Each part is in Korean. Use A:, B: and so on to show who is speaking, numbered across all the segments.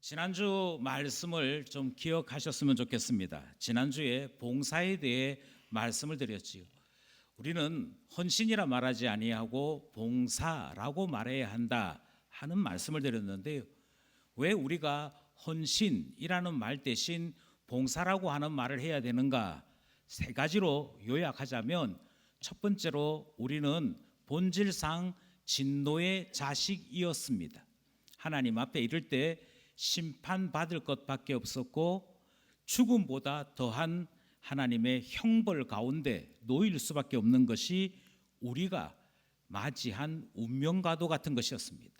A: 지난주 말씀을 좀 기억하셨으면 좋겠습니다. 지난주에 봉사에 대해 말씀을 드렸지요. 우리는 헌신이라 말하지 아니하고 봉사라고 말해야 한다 하는 말씀을 드렸는데요. 왜 우리가 헌신이라는 말 대신 봉사라고 하는 말을 해야 되는가? 세 가지로 요약하자면, 첫 번째로 우리는 본질상 진노의 자식이었습니다. 하나님 앞에 이를 때 심판받을 것밖에 없었고 죽음보다 더한 하나님의 형벌 가운데 놓일 수밖에 없는 것이 우리가 맞이한 운명과도 같은 것이었습니다.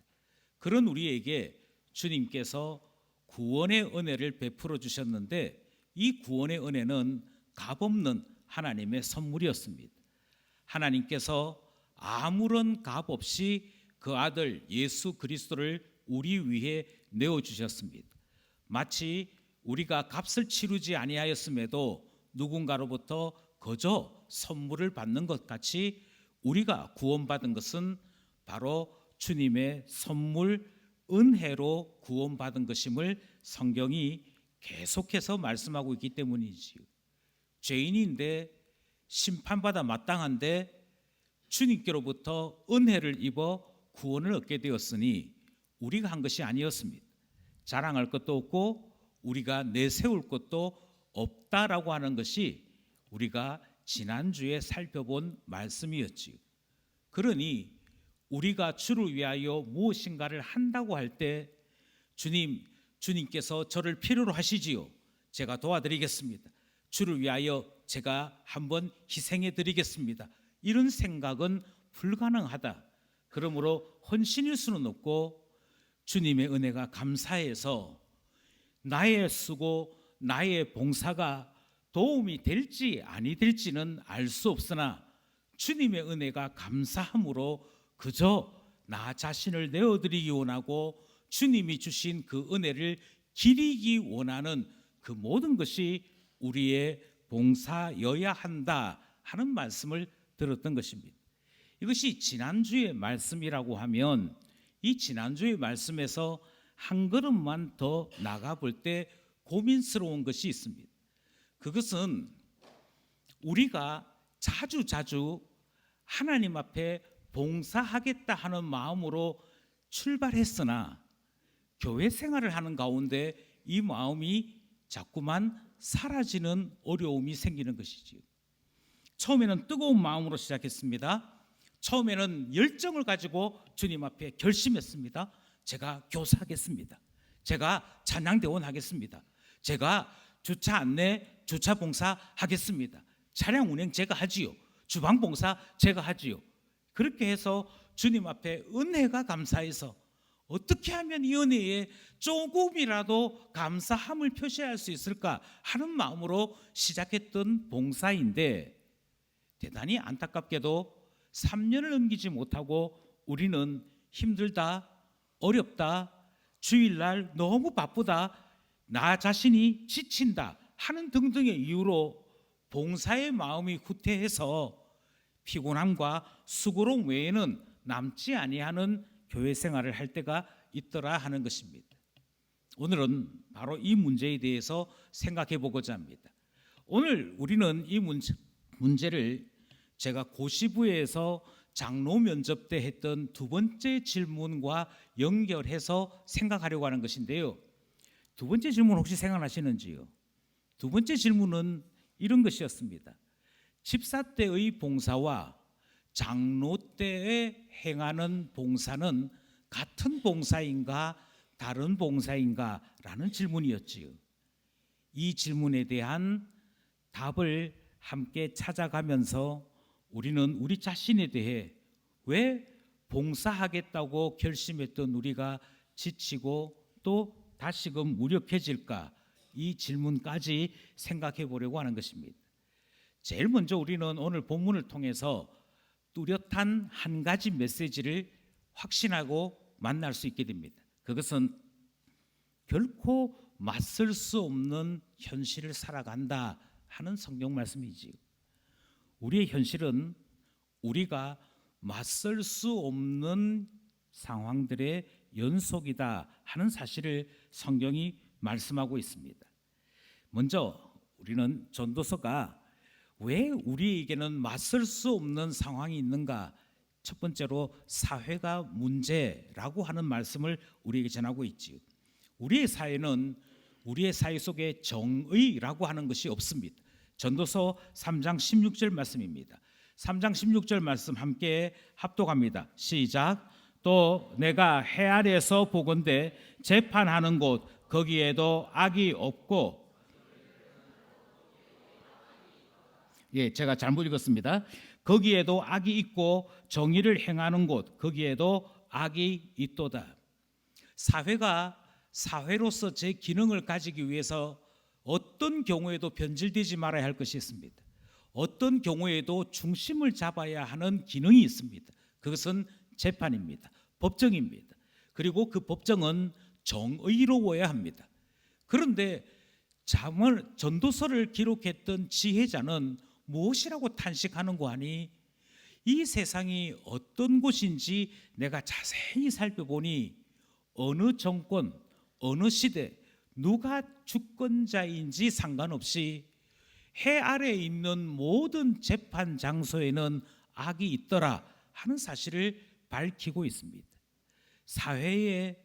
A: 그런 우리에게 주님께서 구원의 은혜를 베풀어 주셨는데, 이 구원의 은혜는 값없는 하나님의 선물이었습니다. 하나님께서 아무런 값 없이 그 아들 예수 그리스도를 우리 위해 내어주셨습니다. 마치 우리가 값을 치르지 아니하였음에도 누군가로부터 거저 선물을 받는 것 같이 우리가 구원받은 것은 바로 주님의 선물, 은혜로 구원받은 것임을 성경이 계속해서 말씀하고 있기 때문이지요. 죄인인데 심판받아 마땅한데 주님께로부터 은혜를 입어 구원을 얻게 되었으니 우리가 한 것이 아니었습니다. 자랑할 것도 없고 우리가 내세울 것도 없다라고 하는 것이 우리가 지난주에 살펴본 말씀이었지요. 그러니 우리가 주를 위하여 무엇인가를 한다고 할 때 주님께서 저를 필요로 하시지요. 제가 도와드리겠습니다. 주를 위하여 제가 한번 희생해 드리겠습니다. 이런 생각은 불가능하다. 그러므로 헌신일 수는 없고 주님의 은혜가 감사해서 나의 수고, 나의 봉사가 도움이 될지 아니 될지는 알 수 없으나 주님의 은혜가 감사함으로 그저 나 자신을 내어드리기 원하고 주님이 주신 그 은혜를 기리기 원하는 그 모든 것이 우리의 봉사여야 한다 하는 말씀을 들었던 것입니다. 이것이 지난주의 말씀이라고 하면 이 지난주의 말씀에서 한 걸음만 더 나가볼 때 고민스러운 것이 있습니다. 그것은 우리가 자주 하나님 앞에 봉사하겠다 하는 마음으로 출발했으나 교회 생활을 하는 가운데 이 마음이 자꾸만 사라지는 어려움이 생기는 것이지요. 처음에는 뜨거운 마음으로 시작했습니다. 처음에는 열정을 가지고 주님 앞에 결심했습니다. 제가 교사하겠습니다. 제가 찬양대원 하겠습니다. 제가 주차 안내, 주차 봉사 하겠습니다. 차량 운행 제가 하지요. 주방 봉사 제가 하지요. 그렇게 해서 주님 앞에 은혜가 감사해서 어떻게 하면 이 은혜에 조금이라도 감사함을 표시할 수 있을까 하는 마음으로 시작했던 봉사인데, 대단히 안타깝게도 3년을 넘기지 못하고 우리는 힘들다, 어렵다, 주일날 너무 바쁘다, 나 자신이 지친다 하는 등등의 이유로 봉사의 마음이 후퇴해서 피곤함과 수고로움 외에는 남지 아니하는 교회 생활을 할 때가 있더라 하는 것입니다. 오늘은 바로 이 문제에 대해서 생각해 보고자 합니다. 오늘 우리는 이 문제를 제가 고시부에서 장로 면접 때 했던 두 번째 질문과 연결해서 생각하려고 하는 것인데요. 두 번째 질문 혹시 생각나시는지요? 두 번째 질문은 이런 것이었습니다. 집사 때의 봉사와 장로 때에 행하는 봉사는 같은 봉사인가 다른 봉사인가 라는 질문이었지요. 이 질문에 대한 답을 함께 찾아가면서 우리는 우리 자신에 대해 왜 봉사하겠다고 결심했던 우리가 지치고 또 다시금 무력해질까, 이 질문까지 생각해 보려고 하는 것입니다. 제일 먼저 우리는 오늘 본문을 통해서 뚜렷한 한 가지 메시지를 확신하고 만날 수 있게 됩니다. 그것은 결코 맞설 수 없는 현실을 살아간다 하는 성경 말씀이지요. 우리의 현실은 우리가 맞설 수 없는 상황들에 연속이다 하는 사실을 성경이 말씀하고 있습니다. 먼저 우리는 전도서가 왜 우리에게는 맞설 수 없는 상황이 있는가? 첫 번째로 사회가 문제라고 하는 말씀을 우리에게 전하고 있지요. 우리의 사회는 우리의 사회 속에 정의라고 하는 것이 없습니다. 전도서 3장 16절 말씀입니다. 3장 16절 말씀 함께 합독합니다. 시작. 또 내가 해 아래에서 보건대 재판하는 곳 거기에도 악이 없고, 제가 잘못 읽었습니다. 거기에도 악이 있고 정의를 행하는 곳 거기에도 악이 있도다. 사회가 사회로서 제 기능을 가지기 위해서 어떤 경우에도 변질되지 말아야 할 것이 있습니다. 어떤 경우에도 중심을 잡아야 하는 기능이 있습니다. 그것은 재판입니다. 법정입니다. 그리고 그 법정은 정의로워야 합니다. 그런데 전도서를 기록했던 지혜자는 무엇이라고 탄식하는 거 아니? 이 세상이 어떤 곳인지 내가 자세히 살펴보니 어느 정권, 어느 시대, 누가 주권자인지 상관없이 해 아래에 있는 모든 재판 장소에는 악이 있더라 하는 사실을 밝히고 있습니다. 사회의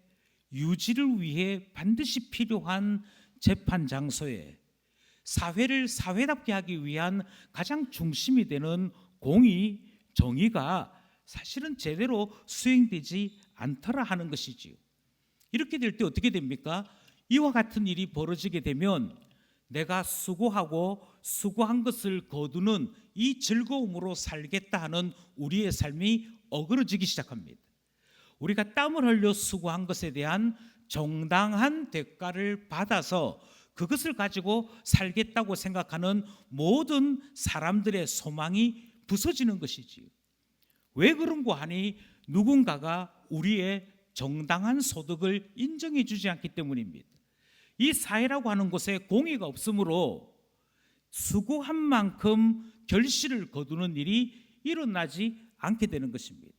A: 유지를 위해 반드시 필요한 재판 장소에 사회를 사회답게 하기 위한 가장 중심이 되는 공의, 정의가 사실은 제대로 수행되지 않더라 하는 것이지요. 이렇게 될 때 어떻게 됩니까? 이와 같은 일이 벌어지게 되면 내가 수고하고 수고한 것을 거두는 이 즐거움으로 살겠다 하는 우리의 삶이 어그러지기 시작합니다. 우리가 땀을 흘려 수고한 것에 대한 정당한 대가를 받아서 그것을 가지고 살겠다고 생각하는 모든 사람들의 소망이 부서지는 것이지요. 왜 그런고 하니 누군가가 우리의 정당한 소득을 인정해 주지 않기 때문입니다. 이 사회라고 하는 곳에 공의가 없으므로 수고한 만큼 결실을 거두는 일이 일어나지 않게 되는 것입니다.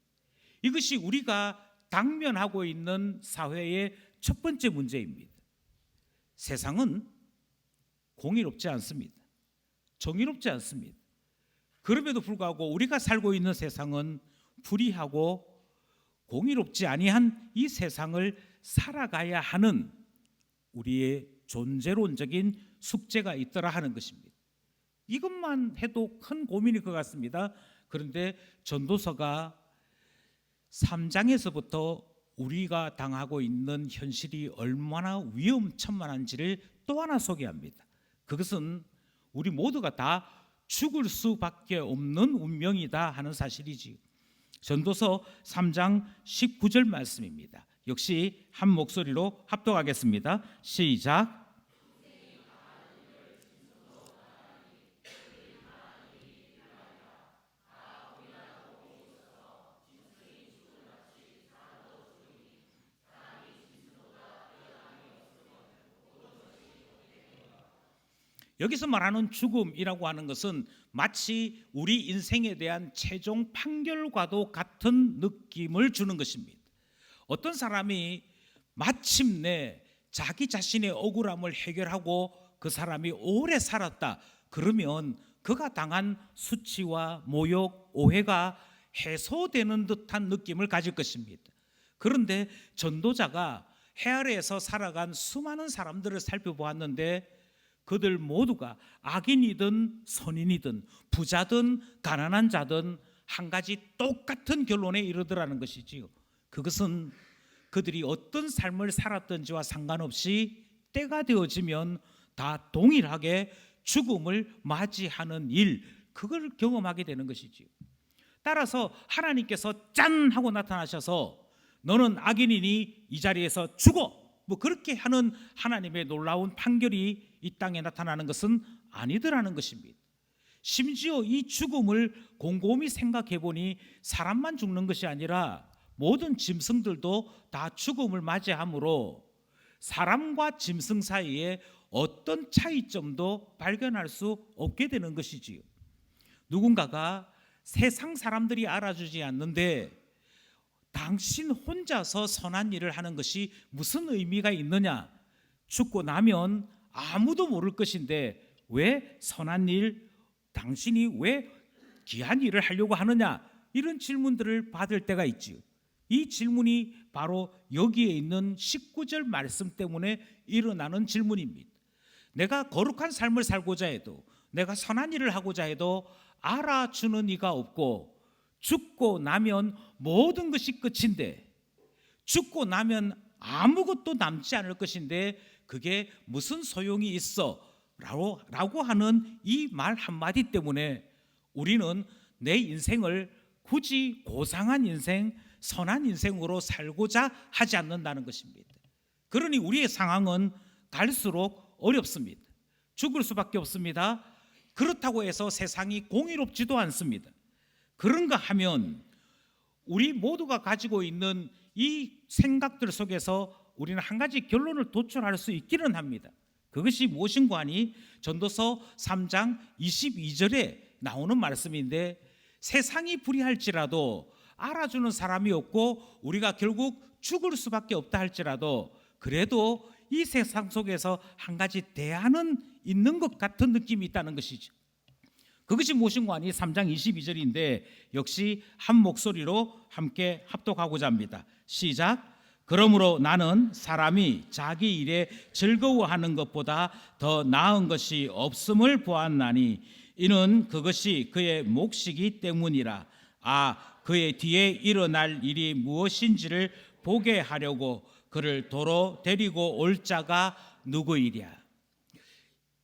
A: 이것이 우리가 당면하고 있는 사회의 첫 번째 문제입니다. 세상은 공의롭지 않습니다. 정의롭지 않습니다. 그럼에도 불구하고 우리가 살고 있는 세상은 불의하고 공의롭지 아니한 이 세상을 살아가야 하는 우리의 존재론적인 숙제가 있더라 하는 것입니다. 이것만 해도 큰 고민일 것 같습니다. 그런데 전도서가 3장에서부터 우리가 당하고 있는 현실이 얼마나 위험천만한지를 또 하나 소개합니다. 그것은 우리 모두가 다 죽을 수밖에 없는 운명이다 하는 사실이지요. 전도서 3장 19절 말씀입니다. 역시 한 목소리로 합독하겠습니다. 시작. 여기서 말하는 죽음이라고 하는 것은 마치 우리 인생에 대한 최종 판결과도 같은 느낌을 주는 것입니다. 어떤 사람이 마침내 자기 자신의 억울함을 해결하고 그 사람이 오래 살았다 그러면 그가 당한 수치와 모욕, 오해가 해소되는 듯한 느낌을 가질 것입니다. 그런데 전도자가 해 아래에서 살아간 수많은 사람들을 살펴보았는데 그들 모두가 악인이든 선인이든 부자든 가난한 자든 한 가지 똑같은 결론에 이르더라는 것이지요. 그것은 그들이 어떤 삶을 살았던지와 상관없이 때가 되어지면 다 동일하게 죽음을 맞이하는 일, 그걸 경험하게 되는 것이지요. 따라서 하나님께서 짠 하고 나타나셔서 너는 악인이니 이 자리에서 죽어, 뭐 그렇게 하는 하나님의 놀라운 판결이 이 땅에 나타나는 것은 아니더라는 것입니다. 심지어 이 죽음을 곰곰이 생각해 보니 사람만 죽는 것이 아니라 모든 짐승들도 다 죽음을 맞이하므로 사람과 짐승 사이에 어떤 차이점도 발견할 수 없게 되는 것이지요. 누군가가 세상 사람들이 알아주지 않는데 당신 혼자서 선한 일을 하는 것이 무슨 의미가 있느냐? 죽고 나면 아무도 모를 것인데 왜 선한 일, 당신이 왜 귀한 일을 하려고 하느냐? 이런 질문들을 받을 때가 있지요. 이 질문이 바로 여기에 있는 19절 말씀 때문에 일어나는 질문입니다. 내가 거룩한 삶을 살고자 해도, 내가 선한 일을 하고자 해도 알아주는 이가 없고, 죽고 나면 모든 것이 끝인데, 죽고 나면 아무것도 남지 않을 것인데 그게 무슨 소용이 있어? 라고 하는 이 말 한마디 때문에 우리는 내 인생을 굳이 고상한 인생, 선한 인생으로 살고자 하지 않는다는 것입니다. 그러니 우리의 상황은 갈수록 어렵습니다. 죽을 수밖에 없습니다. 그렇다고 해서 세상이 공의롭지도 않습니다. 그런가 하면 우리 모두가 가지고 있는 이 생각들 속에서 우리는 한 가지 결론을 도출할 수 있기는 합니다. 그것이 무엇인가 하니 전도서 3장 22절에 나오는 말씀인데, 세상이 불의할지라도 알아주는 사람이 없고 우리가 결국 죽을 수밖에 없다 할지라도 그래도 이 세상 속에서 한 가지 대안은 있는 것 같은 느낌이 있다는 것이죠. 그것이 무엇인가 하니 3장 22절인데 역시 한 목소리로 함께 합독하고자 합니다. 시작. 그러므로 나는 사람이 자기 일에 즐거워하는 것보다 더 나은 것이 없음을 보았나니 이는 그것이 그의 몫이기 때문이라. 그의 뒤에 일어날 일이 무엇인지를 보게 하려고 그를 도로 데리고 올 자가 누구이랴.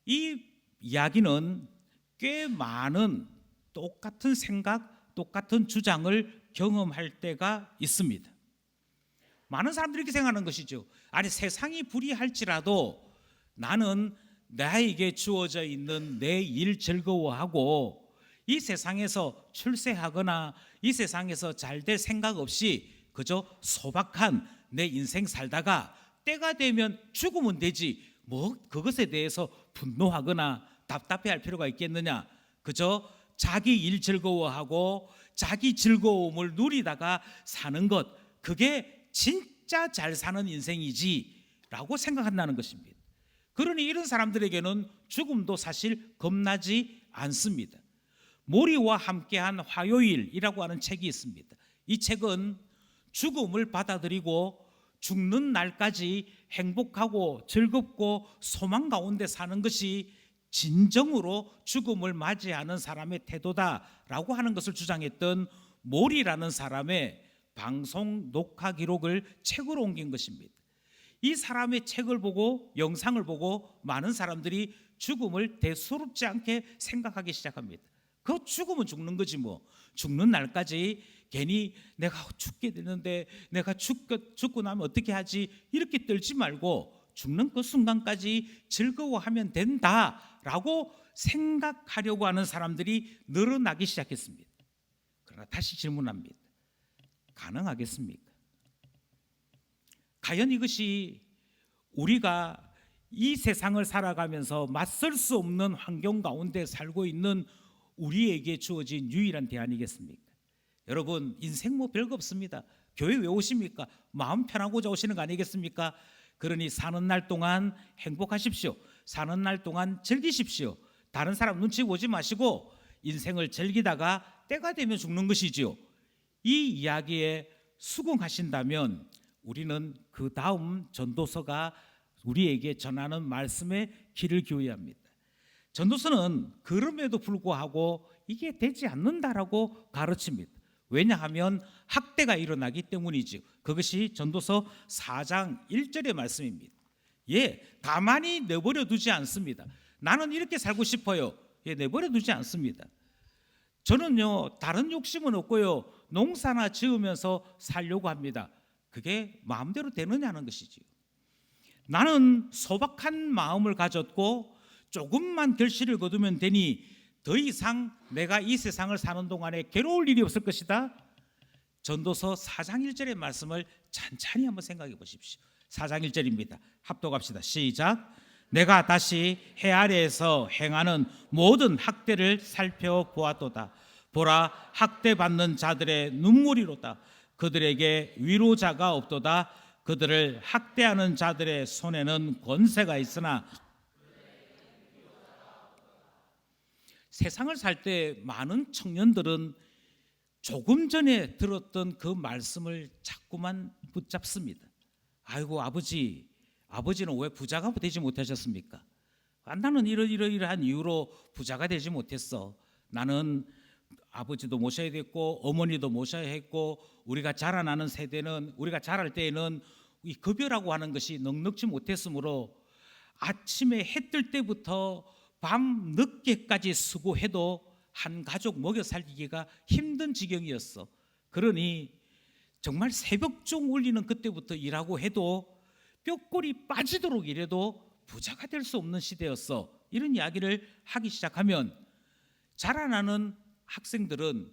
A: 이 이야기는 꽤 많은 똑같은 생각, 똑같은 주장을 경험할 때가 있습니다. 많은 사람들이 이렇게 생각하는 것이죠. 아니, 세상이 불의할지라도 나는 나에게 주어져 있는 내 일 즐거워하고 이 세상에서 출세하거나 이 세상에서 잘 될 생각 없이 그저 소박한 내 인생 살다가 때가 되면 죽으면 되지, 뭐 그것에 대해서 분노하거나 답답해할 필요가 있겠느냐. 그저 자기 일 즐거워하고 자기 즐거움을 누리다가 사는 것, 그게 진짜 잘 사는 인생이지 라고 생각한다는 것입니다. 그러니 이런 사람들에게는 죽음도 사실 겁나지 않습니다. 모리와 함께한 화요일이라고 하는 책이 있습니다. 이 책은 죽음을 받아들이고 죽는 날까지 행복하고 즐겁고 소망 가운데 사는 것이 진정으로 죽음을 맞이하는 사람의 태도다라고 하는 것을 주장했던 모리라는 사람의 방송 녹화 기록을 책으로 옮긴 것입니다. 이 사람의 책을 보고, 영상을 보고 많은 사람들이 죽음을 대수롭지 않게 생각하기 시작합니다. 그 죽으면 죽는 거지 뭐. 죽는 날까지 괜히 내가 죽게 되는데 내가 죽고 나면 어떻게 하지 이렇게 떨지 말고 죽는 그 순간까지 즐거워하면 된다라고 생각하려고 하는 사람들이 늘어나기 시작했습니다. 그러나 다시 질문합니다. 가능하겠습니까? 과연 이것이 우리가 이 세상을 살아가면서 맞설 수 없는 환경 가운데 살고 있는 우리에게 주어진 유일한 대안이겠습니까? 여러분, 인생 뭐 별거 없습니다. 교회 왜 오십니까? 마음 편하고자 오시는 거 아니겠습니까? 그러니 사는 날 동안 행복하십시오. 사는 날 동안 즐기십시오. 다른 사람 눈치 보지 마시고 인생을 즐기다가 때가 되면 죽는 것이지요. 이 이야기에 수긍하신다면 우리는 그 다음 전도서가 우리에게 전하는 말씀에 귀를 기울여야 합니다. 전도서는 그럼에도 불구하고 이게 되지 않는다라고 가르칩니다. 왜냐하면 학대가 일어나기 때문이죠. 그것이 전도서 4장 1절의 말씀입니다. 가만히 내버려 두지 않습니다. 나는 이렇게 살고 싶어요. 내버려 두지 않습니다. 저는요, 다른 욕심은 없고요, 농사나 지으면서 살려고 합니다. 그게 마음대로 되느냐는 것이지요. 나는 소박한 마음을 가졌고 조금만 결실을 거두면 되니 더 이상 내가 이 세상을 사는 동안에 괴로울 일이 없을 것이다. 전도서 4장 1절의 말씀을 찬찬히 한번 생각해 보십시오. 4장 1절입니다. 합독합시다. 시작. 내가 다시 해 아래에서 행하는 모든 학대를 살펴보았도다. 보라, 학대받는 자들의 눈물이로다. 그들에게 위로자가 없도다. 그들을 학대하는 자들의 손에는 권세가 있으나 세상을 살 때 많은 청년들은 조금 전에 들었던 그 말씀을 자꾸만 붙잡습니다. 아이고 아버지는 왜 부자가 되지 못하셨습니까? 나는 이러이러한 이유로 부자가 되지 못했어. 나는 아버지도 모셔야 됐고 어머니도 모셔야 했고 우리가 자라나는 세대는 우리가 자랄 때에는 이 급여라고 하는 것이 넉넉지 못했으므로 아침에 해 뜰 때부터 밤 늦게까지 수고해도 한 가족 먹여 살리기가 힘든 지경이었어. 그러니 정말 새벽종 울리는 그때부터 일하고 해도 뼈골이 빠지도록 일해도 부자가 될 수 없는 시대였어. 이런 이야기를 하기 시작하면 자라나는 학생들은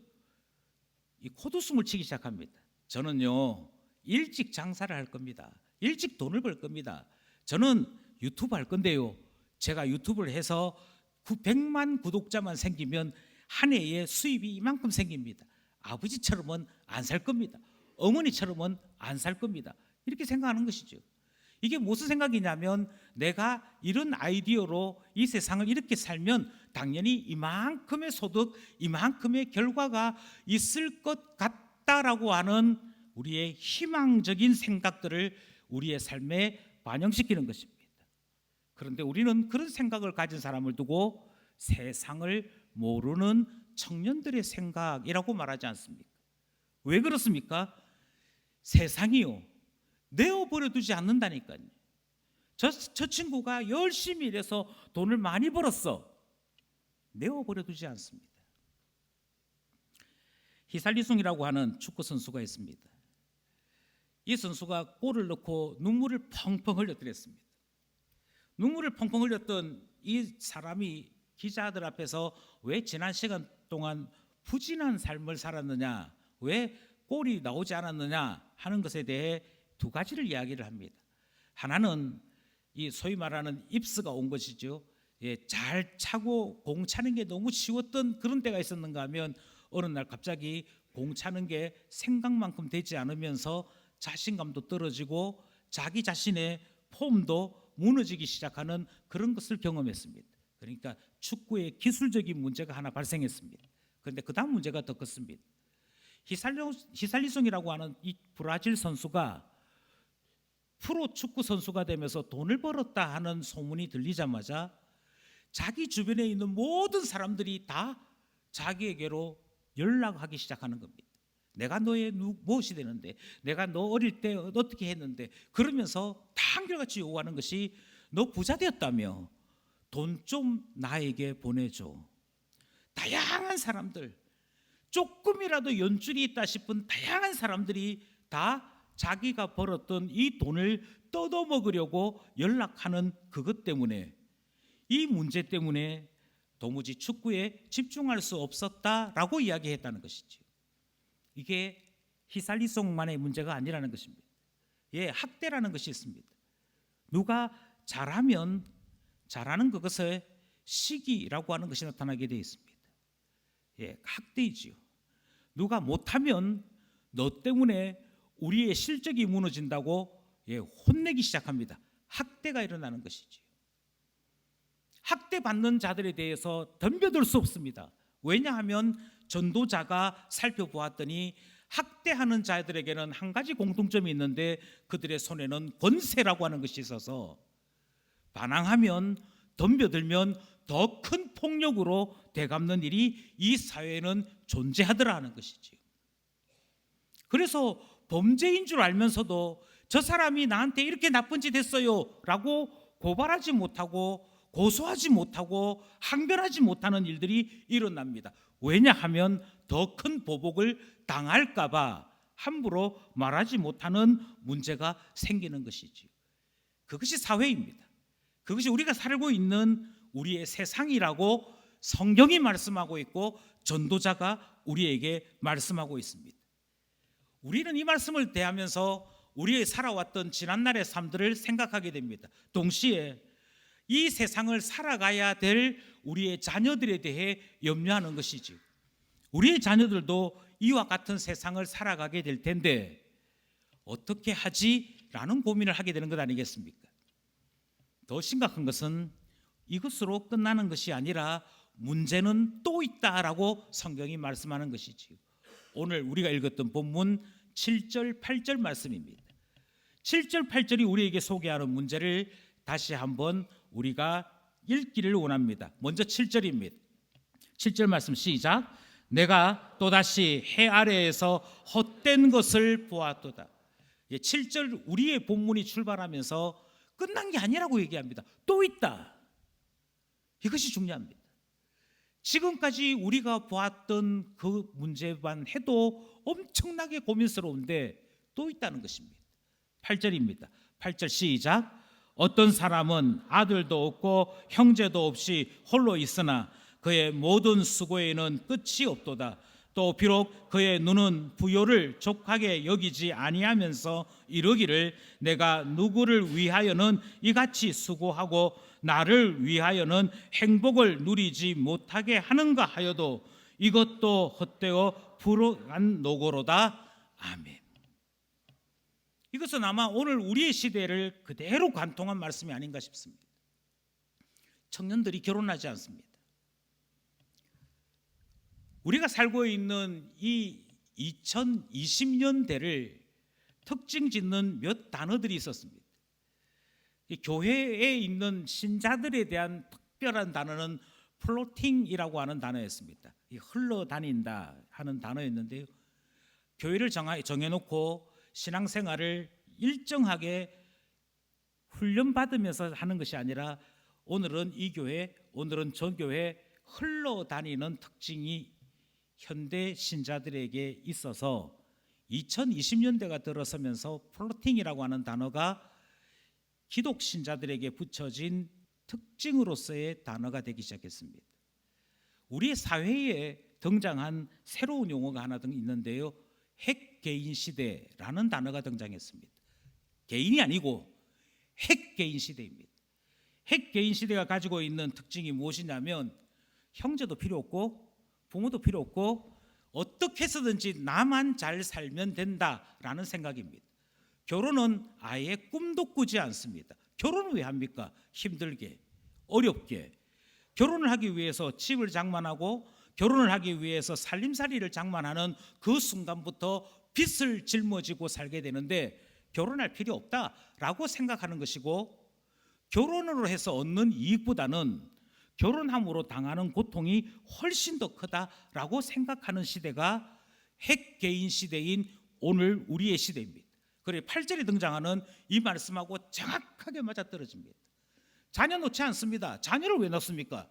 A: 이 코드숨을 치기 시작합니다. 저는요 일찍 장사를 할 겁니다. 일찍 돈을 벌 겁니다. 저는 유튜브 할 건데요, 제가 유튜브를 해서 100만 구독자만 생기면 한 해에 수입이 이만큼 생깁니다. 아버지처럼은 안 살 겁니다. 어머니처럼은 안 살 겁니다. 이렇게 생각하는 것이죠. 이게 무슨 생각이냐면 내가 이런 아이디어로 이 세상을 이렇게 살면 당연히 이만큼의 소득, 이만큼의 결과가 있을 것 같다라고 하는 우리의 희망적인 생각들을 우리의 삶에 반영시키는 것입니다. 그런데 우리는 그런 생각을 가진 사람을 두고 세상을 모르는 청년들의 생각이라고 말하지 않습니까? 왜 그렇습니까? 세상이요 내어버려 두지 않는다니까요. 저 친구가 열심히 일해서 돈을 많이 벌었어. 내어버려 두지 않습니다. 히살리숭이라고 하는 축구 선수가 있습니다. 이 선수가 골을 넣고 눈물을 펑펑 흘렸더랬습니다. 눈물을 펑펑 흘렸던 이 사람이 기자들 앞에서 왜 지난 시간 동안 부진한 삶을 살았느냐, 왜 골이 나오지 않았느냐 하는 것에 대해 두 가지를 이야기를 합니다. 하나는 이 소위 말하는 입스가 온 것이죠. 잘 차고 공 차는 게 너무 쉬웠던 그런 때가 있었는가 하면 어느 날 갑자기 공 차는 게 생각만큼 되지 않으면서 자신감도 떨어지고 자기 자신의 폼도 무너지기 시작하는 그런 것을 경험했습니다. 그러니까 축구의 기술적인 문제가 하나 발생했습니다. 그런데 그 다음 문제가 더 컸습니다. 히살리송이라고 하는 이 브라질 선수가 프로 축구 선수가 되면서 돈을 벌었다 하는 소문이 들리자마자 자기 주변에 있는 모든 사람들이 다 자기에게로 연락하기 시작하는 겁니다. 내가 너의 무엇이 되는데, 내가 너 어릴 때 어떻게 했는데, 그러면서 다 한결같이 요구하는 것이 너 부자 되었다며 돈 좀 나에게 보내줘. 다양한 사람들, 조금이라도 연줄이 있다 싶은 다양한 사람들이 다 자기가 벌었던 이 돈을 뜯어먹으려고 연락하는 그것 때문에, 이 문제 때문에 도무지 축구에 집중할 수 없었다라고 이야기했다는 것이죠. 이게 히살리송만의 문제가 아니라는 것입니다. 학대라는 것이 있습니다. 누가 잘하면 잘하는 그것에 시기라고 하는 것이 나타나게 되어 있습니다. 학대이지요. 누가 못하면 너 때문에 우리의 실적이 무너진다고 혼내기 시작합니다. 학대가 일어나는 것이지요. 학대받는 자들에 대해서 덤벼들 수 없습니다. 왜냐하면 전도자가 살펴보았더니 학대하는 자들에게는 한 가지 공통점이 있는데 그들의 손에는 권세라고 하는 것이 있어서 반항하면, 덤벼들면 더 큰 폭력으로 되갚는 일이 이 사회에는 존재하더라 하는 것이지요. 그래서 범죄인 줄 알면서도 저 사람이 나한테 이렇게 나쁜 짓 했어요 라고 고발하지 못하고 고소하지 못하고 항변하지 못하는 일들이 일어납니다. 왜냐하면 더 큰 보복을 당할까 봐 함부로 말하지 못하는 문제가 생기는 것이지요. 그것이 사회입니다. 그것이 우리가 살고 있는 우리의 세상이라고 성경이 말씀하고 있고 전도자가 우리에게 말씀하고 있습니다. 우리는 이 말씀을 대하면서 우리의 살아왔던 지난날의 삶들을 생각하게 됩니다. 동시에 이 세상을 살아가야 될 우리의 자녀들에 대해 염려하는 것이지. 우리의 자녀들도 이와 같은 세상을 살아가게 될 텐데 어떻게 하지? 라는 고민을 하게 되는 것 아니겠습니까? 더 심각한 것은 이것으로 끝나는 것이 아니라 문제는 또 있다라고 성경이 말씀하는 것이지요. 오늘 우리가 읽었던 본문 7절 8절 말씀입니다. 7절 8절이 우리에게 소개하는 문제를 다시 한번 우리가 읽기를 원합니다. 먼저 7절입니다. 7절 말씀 시작. 내가 또다시 해 아래에서 헛된 것을 보았도다. 7절 우리의 본문이 출발하면서 끝난 게 아니라고 얘기합니다. 또 있다. 이것이 중요합니다. 지금까지 우리가 보았던 그 문제만 해도 엄청나게 고민스러운데 또 있다는 것입니다. 8절입니다. 8절 시작. 어떤 사람은 아들도 없고 형제도 없이 홀로 있으나 그의 모든 수고에는 끝이 없도다. 또 비록 그의 눈은 부요를 족하게 여기지 아니하면서 이르기를 내가 누구를 위하여는 이같이 수고하고 나를 위하여는 행복을 누리지 못하게 하는가 하여도 이것도 헛되어 불행한 노고로다. 아멘. 이것은 아마 오늘 우리의 시대를 그대로 관통한 말씀이 아닌가 싶습니다. 청년들이 결혼하지 않습니다. 우리가 살고 있는 이 2020년대를 특징 짓는 몇 단어들이 있었습니다. 교회에 있는 신자들에 대한 특별한 단어는 플로팅이라고 하는 단어였습니다. 흘러다닌다 하는 단어였는데요. 교회를 정해놓고 신앙생활을 일정하게 훈련받으면서 하는 것이 아니라 오늘은 이 교회, 오늘은 저 교회 흘러다니는 특징이 현대 신자들에게 있어서 2020년대가 들어서면서 플로팅이라고 하는 단어가 기독 신자들에게 붙여진 특징으로서의 단어가 되기 시작했습니다. 우리 사회에 등장한 새로운 용어가 하나 있는데요. 핵개인 시대라는 단어가 등장했습니다. 개인이 아니고 핵개인 시대입니다. 핵개인 시대가 가지고 있는 특징이 무엇이냐면 형제도 필요 없고 부모도 필요 없고 어떻게 해서든지 나만 잘 살면 된다라는 생각입니다. 결혼은 아예 꿈도 꾸지 않습니다. 결혼을 왜 합니까? 힘들게, 어렵게. 결혼을 하기 위해서 집을 장만하고 결혼을 하기 위해서 살림살이를 장만하는 그 순간부터 빚을 짊어지고 살게 되는데 결혼할 필요 없다라고 생각하는 것이고, 결혼으로 해서 얻는 이익보다는 결혼함으로 당하는 고통이 훨씬 더 크다라고 생각하는 시대가 핵개인 시대인 오늘 우리의 시대입니다. 그래 8절에 등장하는 이 말씀하고 정확하게 맞아떨어집니다. 자녀 놓지 않습니다. 자녀를 왜 낳습니까?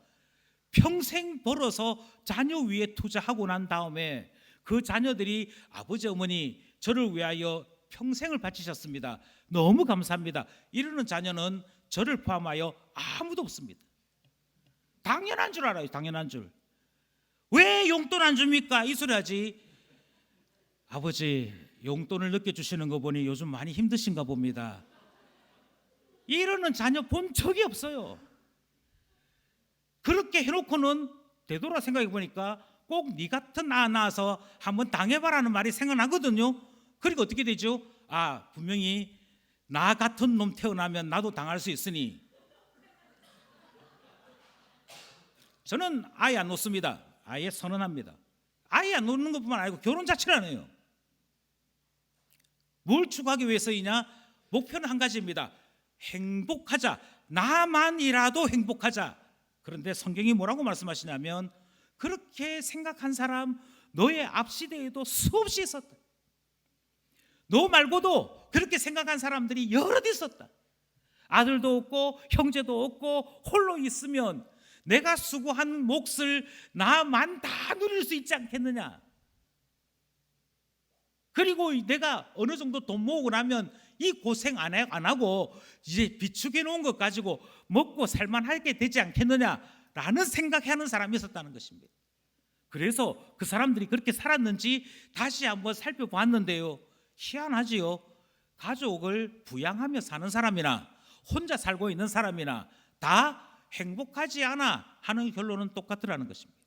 A: 평생 벌어서 자녀 위에 투자하고 난 다음에 그 자녀들이 아버지 어머니 저를 위하여 평생을 바치셨습니다. 너무 감사합니다. 이러는 자녀는 저를 포함하여 아무도 없습니다. 당연한 줄 알아요. 당연한 줄. 왜 용돈 안 줍니까? 이 소리 하지. 아버지 용돈을 늦게 주시는 거 보니 요즘 많이 힘드신가 봅니다. 이러는 자녀 본 적이 없어요. 그렇게 해놓고는 되돌아 생각해 보니까 꼭 네 같은 아 낳아서 한번 당해봐라는 말이 생각나거든요. 그리고 어떻게 되죠? 아 분명히 나 같은 놈 태어나면 나도 당할 수 있으니 저는 아예 안 놓습니다. 아예 선언합니다. 아예 안 놓는 것뿐만 아니고 결혼 자체를 안 해요. 뭘 추구하기 위해서이냐? 목표는 한 가지입니다. 행복하자. 나만이라도 행복하자. 그런데 성경이 뭐라고 말씀하시냐면 그렇게 생각한 사람 너의 앞 시대에도 수없이 있었다. 너 말고도 그렇게 생각한 사람들이 여럿 있었다. 아들도 없고 형제도 없고 홀로 있으면 내가 수고한 몫을 나만 다 누릴 수 있지 않겠느냐. 그리고 내가 어느 정도 돈 모으고 나면 이 고생 안 하고 이제 비축해 놓은 것 가지고 먹고 살만하게 되지 않겠느냐라는 생각하는 사람이 있었다는 것입니다. 그래서 그 사람들이 그렇게 살았는지 다시 한번 살펴보았는데요. 희한하지요. 가족을 부양하며 사는 사람이나 혼자 살고 있는 사람이나 다 행복하지 않아 하는 결론은 똑같더라는 것입니다.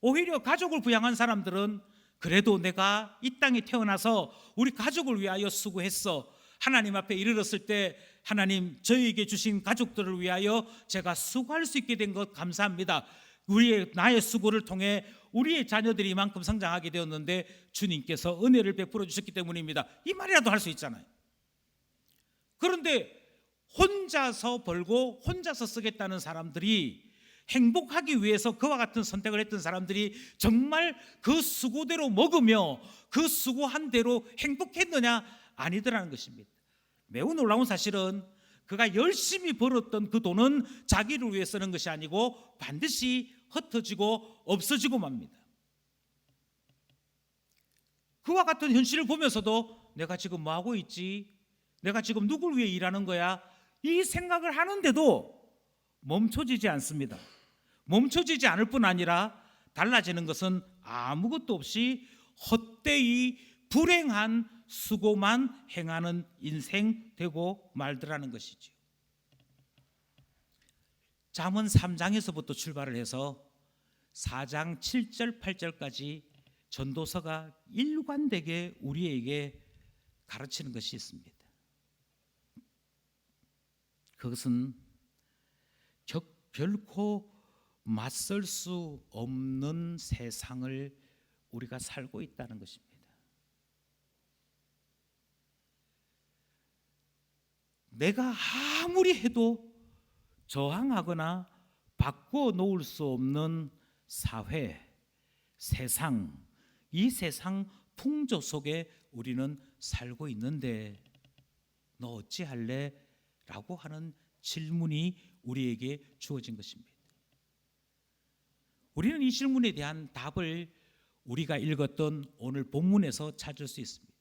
A: 오히려 가족을 부양한 사람들은 그래도 내가 이 땅에 태어나서 우리 가족을 위하여 수고했어, 하나님 앞에 이르렀을 때 하나님 저에게 주신 가족들을 위하여 제가 수고할 수 있게 된 것 감사합니다, 나의 수고를 통해 우리의 자녀들이 이만큼 성장하게 되었는데 주님께서 은혜를 베풀어 주셨기 때문입니다, 이 말이라도 할 수 있잖아요. 그런데 혼자서 벌고 혼자서 쓰겠다는 사람들이, 행복하기 위해서 그와 같은 선택을 했던 사람들이 정말 그 수고대로 먹으며 그 수고한 대로 행복했느냐? 아니더라는 것입니다. 매우 놀라운 사실은 그가 열심히 벌었던 그 돈은 자기를 위해 쓰는 것이 아니고 반드시 흩어지고 없어지고 맙니다. 그와 같은 현실을 보면서도 내가 지금 뭐 하고 있지? 내가 지금 누굴 위해 일하는 거야? 이 생각을 하는데도 멈춰지지 않습니다. 멈춰지지 않을 뿐 아니라 달라지는 것은 아무것도 없이 헛되이 불행한 수고만 행하는 인생 되고 말더라는 것이죠. 잠언 3장에서부터 출발을 해서 4장 7절 8절까지 전도서가 일관되게 우리에게 가르치는 것이 있습니다. 그것은 결코 맞설 수 없는 세상을 우리가 살고 있다는 것입니다. 내가 아무리 해도 저항하거나 바꿔 놓을 수 없는 사회, 세상, 이 세상 풍조 속에 우리는 살고 있는데 너 어찌할래? 라고 하는 질문이 우리에게 주어진 것입니다. 우리는 이 질문에 대한 답을 우리가 읽었던 오늘 본문에서 찾을 수 있습니다.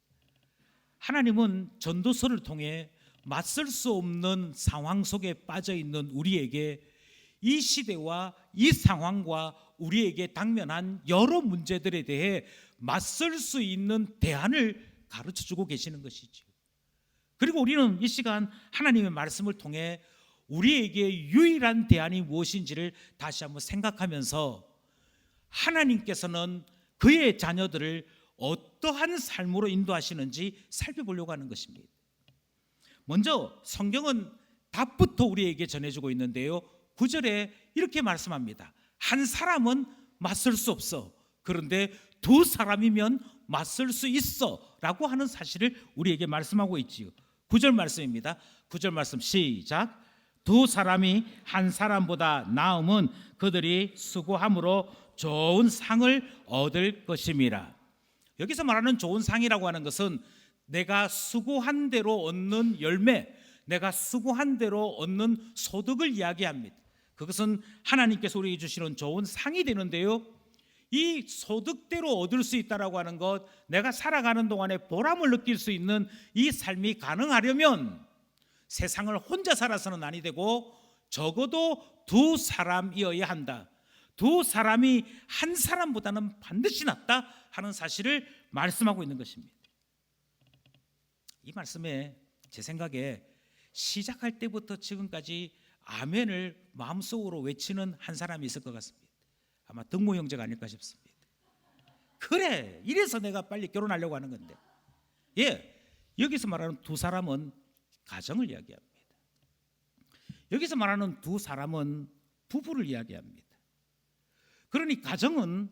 A: 하나님은 전도서를 통해 맞설 수 없는 상황 속에 빠져 있는 우리에게 이 시대와 이 상황과 우리에게 당면한 여러 문제들에 대해 맞설 수 있는 대안을 가르쳐주고 계시는 것이죠. 그리고 우리는 이 시간 하나님의 말씀을 통해 우리에게 유일한 대안이 무엇인지를 다시 한번 생각하면서 하나님께서는 그의 자녀들을 어떠한 삶으로 인도하시는지 살펴보려고 하는 것입니다. 먼저 성경은 답부터 우리에게 전해주고 있는데요, 9절에 이렇게 말씀합니다. 한 사람은 맞설 수 없어, 그런데 두 사람이면 맞설 수 있어 라고 하는 사실을 우리에게 말씀하고 있지요. 9절 말씀입니다. 9절 말씀 시작. 두 사람이 한 사람보다 나음은 그들이 수고함으로 좋은 상을 얻을 것임이라. 여기서 말하는 좋은 상이라고 하는 것은 내가 수고한 대로 얻는 열매, 내가 수고한 대로 얻는 소득을 이야기합니다. 그것은 하나님께서 우리에게 주시는 좋은 상이 되는데요, 이 소득대로 얻을 수 있다라고 하는 것, 내가 살아가는 동안에 보람을 느낄 수 있는 이 삶이 가능하려면 세상을 혼자 살아서는 아니 되고 적어도 두 사람이어야 한다. 두 사람이 한 사람보다는 반드시 낫다 하는 사실을 말씀하고 있는 것입니다. 이 말씀에 제 생각에 시작할 때부터 지금까지 아멘을 마음속으로 외치는 한 사람이 있을 것 같습니다. 아마 등모 형제가 아닐까 싶습니다. 그래, 이래서 내가 빨리 결혼하려고 하는 건데. 여기서 말하는 두 사람은 가정을 이야기합니다. 여기서 말하는 두 사람은 부부를 이야기합니다. 그러니 가정은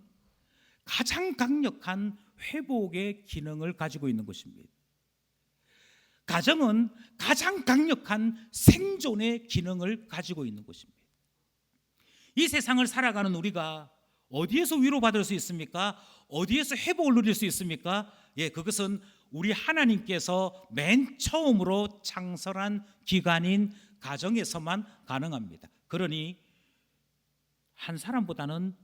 A: 가장 강력한 회복의 기능을 가지고 있는 것입니다. 가정은 가장 강력한 생존의 기능을 가지고 있는 것입니다. 이 세상을 살아가는 우리가 어디에서 위로받을 수 있습니까? 어디에서 회복을 누릴 수 있습니까? 그것은 우리 하나님께서 맨 처음으로 창설한 기관인 가정에서만 가능합니다. 그러니 한 사람보다는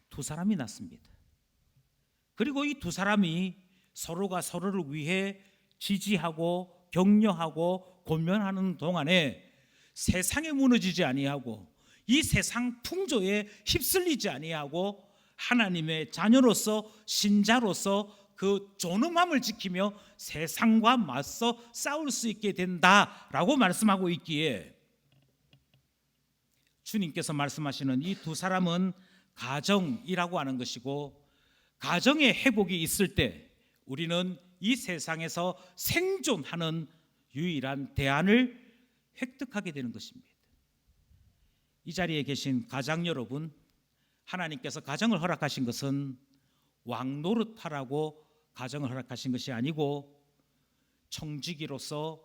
A: 두 사람이 낫습니다. 그리고 이 두 사람이 서로가 서로를 위해 지지하고 격려하고 권면하는 동안에 세상에 무너지지 아니하고 이 세상 풍조에 휩쓸리지 아니하고 하나님의 자녀로서 신자로서 그 존엄함을 지키며 세상과 맞서 싸울 수 있게 된다라고 말씀하고 있기에 주님께서 말씀하시는 이 두 사람은 가정이라고 하는 것이고, 가정의 회복이 있을 때 우리는 이 세상에서 생존하는 유일한 대안을 획득하게 되는 것입니다. 이 자리에 계신 가장 여러분, 하나님께서 가정을 허락하신 것은 왕 노릇하라고 가정을 허락하신 것이 아니고 청지기로서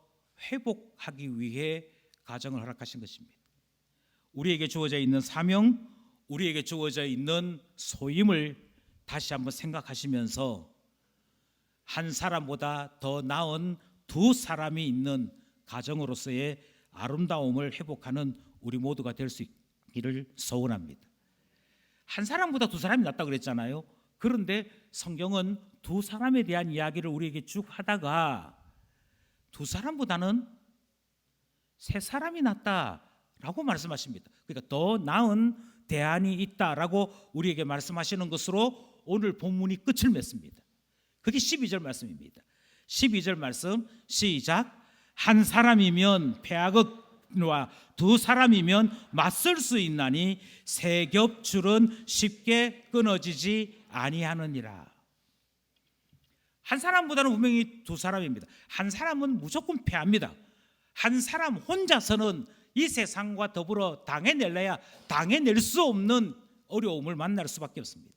A: 회복하기 위해 가정을 허락하신 것입니다. 우리에게 주어져 있는 사명, 우리에게 주어져 있는 소임을 다시 한번 생각하시면서 한 사람보다 더 나은 두 사람이 있는 가정으로서의 아름다움을 회복하는 우리 모두가 될 수 있기를 소원합니다. 한 사람보다 두 사람이 낫다고 그랬잖아요. 그런데 성경은 두 사람에 대한 이야기를 우리에게 쭉 하다가 두 사람보다는 세 사람이 낫다라고 말씀하십니다. 그러니까 더 나은 대안이 있다라고 우리에게 말씀하시는 것으로 오늘 본문이 끝을 맺습니다. 그게 12절 말씀입니다. 12절 말씀 시작. 한 사람이면 패하거니와 두 사람이면 맞설 수 있나니 세 겹줄은 쉽게 끊어지지 아니하느니라. 한 사람보다는 분명히 두 사람입니다. 한 사람은 무조건 패합니다. 한 사람 혼자서는 이 세상과 더불어 당해낼래야 당해낼 수 없는 어려움을 만날 수밖에 없습니다.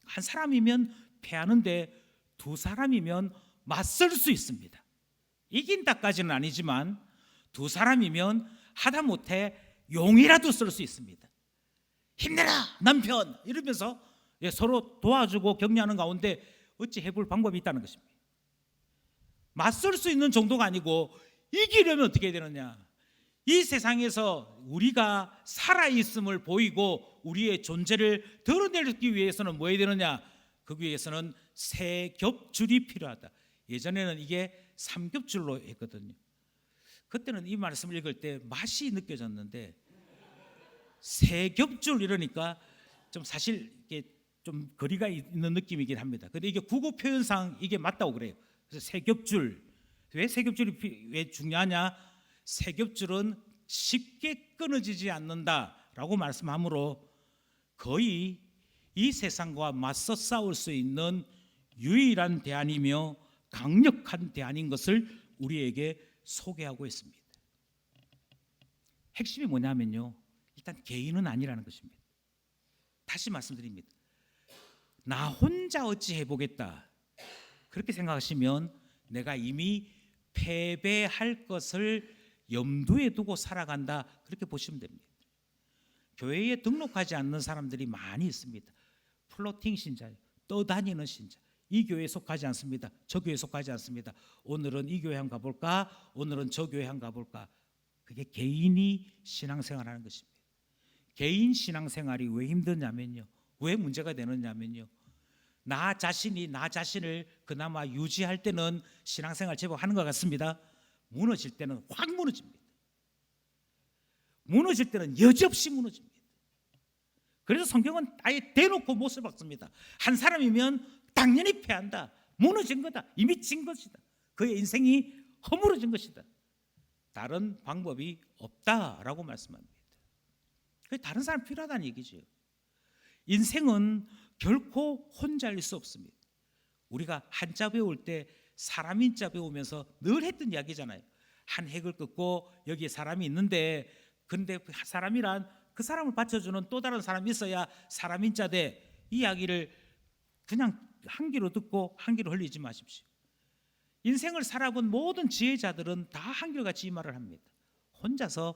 A: 한 사람이면 패하는데 두 사람이면 맞설 수 있습니다. 이긴다까지는 아니지만 두 사람이면 하다못해 용이라도 쓸 수 있습니다. 힘내라 남편 이러면서 서로 도와주고 격려하는 가운데 어찌 해볼 방법이 있다는 것입니다. 맞설 수 있는 정도가 아니고 이기려면 어떻게 해야 되느냐. 이 세상에서 우리가 살아있음을 보이고 우리의 존재를 드러내기 위해서는 뭐 해야 되느냐. 그 위해서는 세 겹줄이 필요하다. 예전에는 이게 삼겹줄로 했거든요. 그때는 이 말씀을 읽을 때 맛이 느껴졌는데 세 겹줄 이러니까 좀 사실 이게 좀 거리가 있는 느낌이긴 합니다. 그런데 이게 국어 표현상 이게 맞다고 그래요. 그래서 세 겹줄. 왜 세 겹줄이 왜 중요하냐? 세 겹줄은 쉽게 끊어지지 않는다라고 말씀하므로 거의 이 세상과 맞서 싸울 수 있는 유일한 대안이며 강력한 대안인 것을 우리에게 소개하고 있습니다. 핵심이 뭐냐면요, 일단 개인은 아니라는 것입니다. 다시 말씀드립니다. 나 혼자 어찌 해보겠다 그렇게 생각하시면 내가 이미 패배할 것을 염두에 두고 살아간다 그렇게 보시면 됩니다. 교회에 등록하지 않는 사람들이 많이 있습니다. 플로팅 신자예요. 떠다니는 신자. 이 교회에 속하지 않습니다. 저 교회에 속하지 않습니다. 오늘은 이 교회 한번 가볼까? 오늘은 저 교회 한번 가볼까? 그게 개인이 신앙생활하는 것입니다. 개인 신앙생활이 왜 힘드냐면요, 왜 문제가 되느냐면요, 나 자신이 나 자신을 그나마 유지할 때는 신앙생활 제법 하는 것 같습니다. 무너질 때는 확 무너집니다. 무너질 때는 여지없이 무너집니다. 그래서 성경은 아예 대놓고 못을 박습니다. 한 사람이면 당연히 패한다. 무너진 거다. 이미 진 것이다. 그의 인생이 허물어진 것이다. 다른 방법이 없다라고 말씀합니다. 다른 사람 필요하다는 얘기죠. 인생은 결코 혼자일 수 없습니다. 우리가 한자 배울 때 사람인자 배우면서 늘 했던 이야기잖아요. 한 획을 긋고 여기에 사람이 있는데, 근데 사람이란 그 사람을 받쳐주는 또 다른 사람이 있어야 사람인자 돼. 이 이야기를 그냥 한 귀로 듣고 한 귀로 흘리지 마십시오. 인생을 살아본 모든 지혜자들은 다 한결같이 이 말을 합니다. 혼자서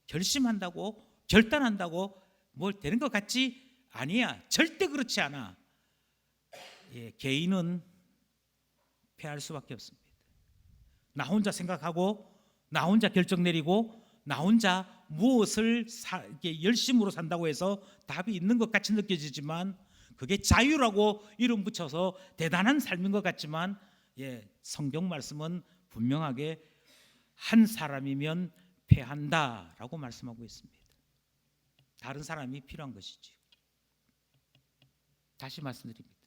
A: 결심한다고 결단한다고 뭘 되는 것 같지? 아니야. 절대 그렇지 않아. 개인은 패할 수밖에 없습니다. 나 혼자 생각하고 나 혼자 결정 내리고 나 혼자 무엇을 열심으로 산다고 해서 답이 있는 것 같이 느껴지지만 그게 자유라고 이름 붙여서 대단한 삶인 것 같지만 성경 말씀은 분명하게 한 사람이면 패한다라고 말씀하고 있습니다. 다른 사람이 필요한 것이지. 다시 말씀드립니다.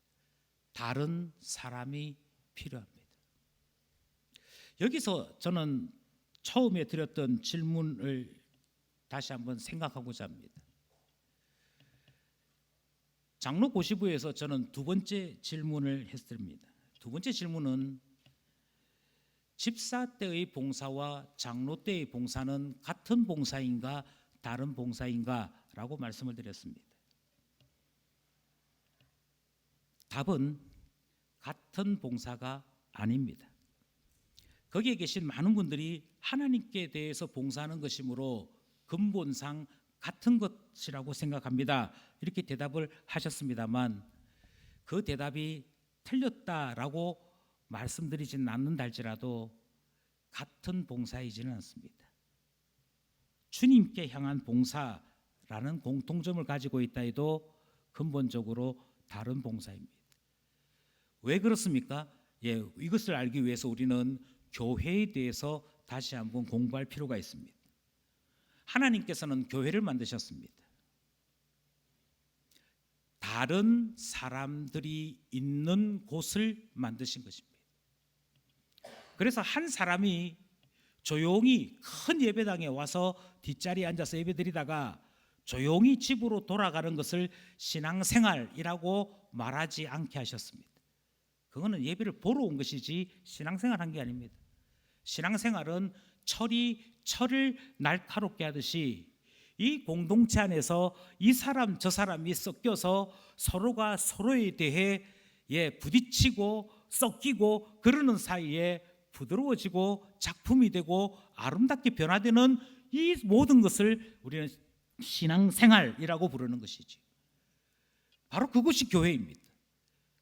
A: 다른 사람이 필요합니다. 여기서 저는 처음에 드렸던 질문을 다시 한번 생각하고자 합니다. 장로 고시부에서 저는 두 번째 질문을 했습니다. 두 번째 질문은 집사 때의 봉사와 장로 때의 봉사는 같은 봉사인가 다른 봉사인가 라고 말씀을 드렸습니다. 답은 같은 봉사가 아닙니다. 거기에 계신 많은 분들이 하나님께 대해서 봉사하는 것이므로 근본상 같은 것이라고 생각합니다. 이렇게 대답을 하셨습니다만 그 대답이 틀렸다라고 말씀드리지는 않는다 할지라도 같은 봉사이지는 않습니다. 주님께 향한 봉사라는 공통점을 가지고 있다 해도 근본적으로 다른 봉사입니다. 왜 그렇습니까? 이것을 알기 위해서 우리는 교회에 대해서 다시 한번 공부할 필요가 있습니다. 하나님께서는 교회를 만드셨습니다. 다른 사람들이 있는 곳을 만드신 것입니다. 그래서 한 사람이 조용히 큰 예배당에 와서 뒷자리에 앉아서 예배드리다가 조용히 집으로 돌아가는 것을 신앙생활이라고 말하지 않게 하셨습니다. 그거는 예배를 보러 온 것이지 신앙생활 한 게 아닙니다. 신앙생활은 철을 날카롭게 하듯이 이 공동체 안에서 이 사람 저 사람이 섞여서 서로가 서로에 대해 부딪히고 섞이고 그러는 사이에 부드러워지고 작품이 되고 아름답게 변화되는 이 모든 것을 우리는 신앙생활이라고 부르는 것이지. 바로 그것이 교회입니다.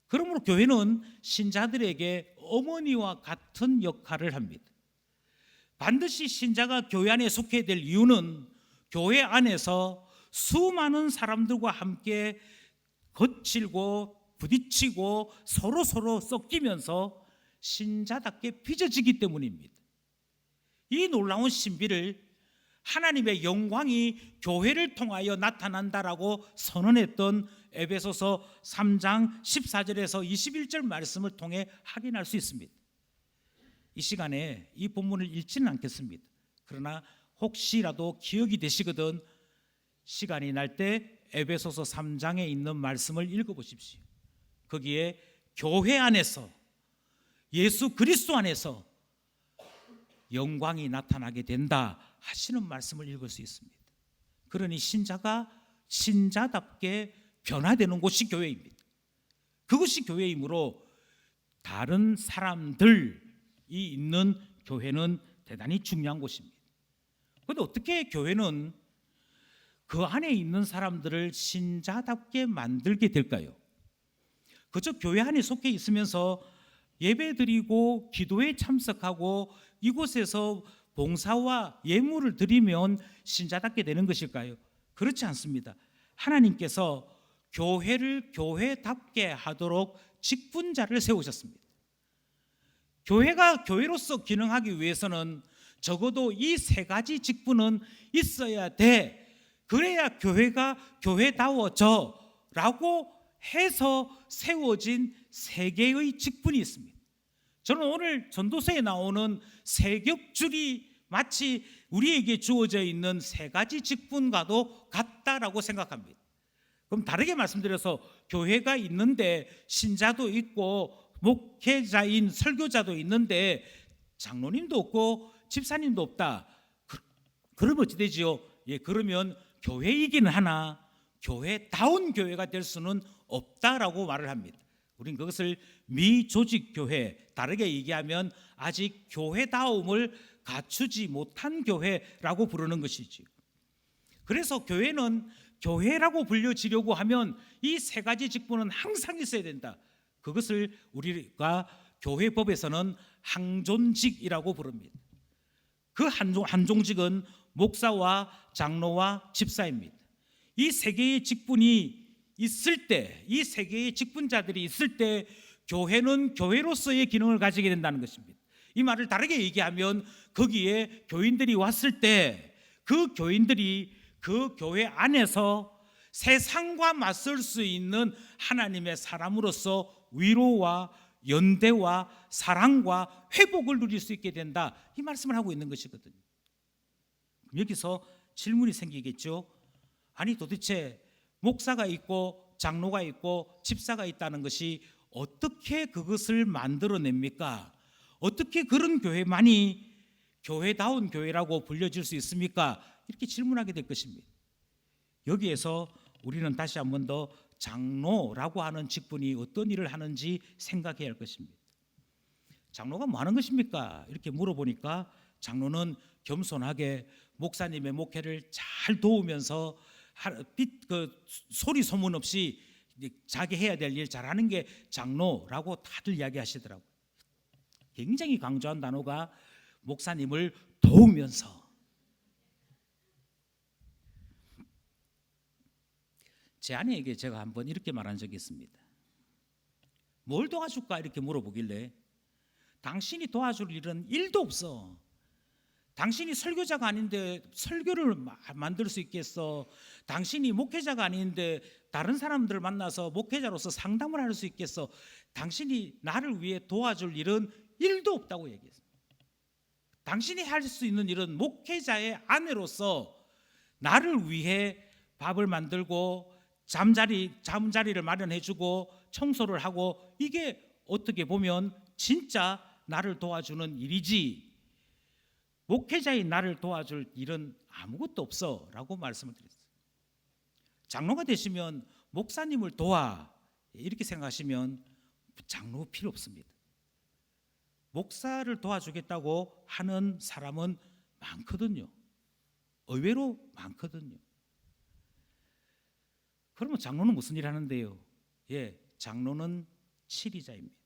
A: 그러므로 교회는 신자들에게 어머니와 같은 역할을 합니다. 반드시 신자가 교회 안에 속해야 될 이유는 교회 안에서 수많은 사람들과 함께 거칠고 부딪히고 서로 섞이면서 신자답게 빚어지기 때문입니다. 이 놀라운 신비를 하나님의 영광이 교회를 통하여 나타난다라고 선언했던 에베소서 3장 14절에서 21절 말씀을 통해 확인할 수 있습니다. 이 시간에 이 본문을 읽지는 않겠습니다. 그러나 혹시라도 기억이 되시거든 시간이 날 때 에베소서 3장에 있는 말씀을 읽어보십시오. 거기에 교회 안에서 예수 그리스도 안에서 영광이 나타나게 된다 하시는 말씀을 읽을 수 있습니다. 그러니 신자가 신자답게 변화되는 곳이 교회입니다. 그것이 교회이므로 다른 사람들이 있는 교회는 대단히 중요한 곳입니다. 그런데 어떻게 교회는 그 안에 있는 사람들을 신자답게 만들게 될까요? 그저 교회 안에 속해 있으면서 예배드리고 기도에 참석하고 이곳에서 봉사와 예물을 드리면 신자답게 되는 것일까요? 그렇지 않습니다. 하나님께서 교회를 교회답게 하도록 직분자를 세우셨습니다. 교회가 교회로서 기능하기 위해서는 적어도 이 세 가지 직분은 있어야 돼. 그래야 교회가 교회다워져 라고 해서 세워진 세 개의 직분이 있습니다. 저는 오늘 전도서에 나오는 세 겹줄이 마치 우리에게 주어져 있는 세 가지 직분과도 같다라고 생각합니다. 그럼 다르게 말씀드려서 교회가 있는데 신자도 있고 목회자인 설교자도 있는데 장로님도 없고 집사님도 없다. 그러면 어찌 되지요? 그러면 교회이기는 하나 교회다운 교회가 될 수는 없다라고 말을 합니다. 우린 그것을 미조직 교회, 다르게 얘기하면 아직 교회다움을 갖추지 못한 교회라고 부르는 것이지요. 그래서 교회는 교회라고 불려지려고 하면 이 세 가지 직분은 항상 있어야 된다. 그것을 우리가 교회법에서는 항존직이라고 부릅니다. 그 한종직은 목사와 장로와 집사입니다. 이 세 개의 직분이 있을 때, 이 세 개의 직분자들이 있을 때 교회는 교회로서의 기능을 가지게 된다는 것입니다. 이 말을 다르게 얘기하면 거기에 교인들이 왔을 때 그 교인들이 그 교회 안에서 세상과 맞설 수 있는 하나님의 사람으로서 위로와 연대와 사랑과 회복을 누릴 수 있게 된다. 이 말씀을 하고 있는 것이거든요. 여기서 질문이 생기겠죠. 아니 도대체 목사가 있고 장로가 있고 집사가 있다는 것이 어떻게 그것을 만들어냅니까? 어떻게 그런 교회만이 교회다운 교회라고 불려질 수 있습니까? 이렇게 질문하게 될 것입니다. 여기에서 우리는 다시 한 번 더 장로라고 하는 직분이 어떤 일을 하는지 생각해야 할 것입니다. 장로가 뭐 하는 것입니까? 이렇게 물어보니까 장로는 겸손하게 목사님의 목회를 잘 도우면서 소리 소문 없이 자기 해야 될 일 잘하는 게 장로라고 다들 이야기하시더라고요. 굉장히 강조한 단어가 목사님을 도우면서. 제 아내에게 제가 한번 이렇게 말한 적이 있습니다. 뭘 도와줄까 이렇게 물어보길래 당신이 도와줄 일은 일도 없어. 당신이 설교자가 아닌데 설교를 만들 수 있겠어? 당신이 목회자가 아닌데 다른 사람들을 만나서 목회자로서 상담을 할 수 있겠어? 당신이 나를 위해 도와줄 일은 일도 없다고 얘기했어요. 당신이 할 수 있는 일은 목회자의 아내로서 나를 위해 밥을 만들고 잠자리를 마련해주고 청소를 하고, 이게 어떻게 보면 진짜 나를 도와주는 일이지 목회자인 나를 도와줄 일은 아무것도 없어 라고 말씀을 드렸어요. 장로가 되시면 목사님을 도와 이렇게 생각하시면 장로 필요 없습니다. 목사를 도와주겠다고 하는 사람은 많거든요. 의외로 많거든요. 그러면 장로는 무슨 일 하는데요? 장로는 치리자입니다.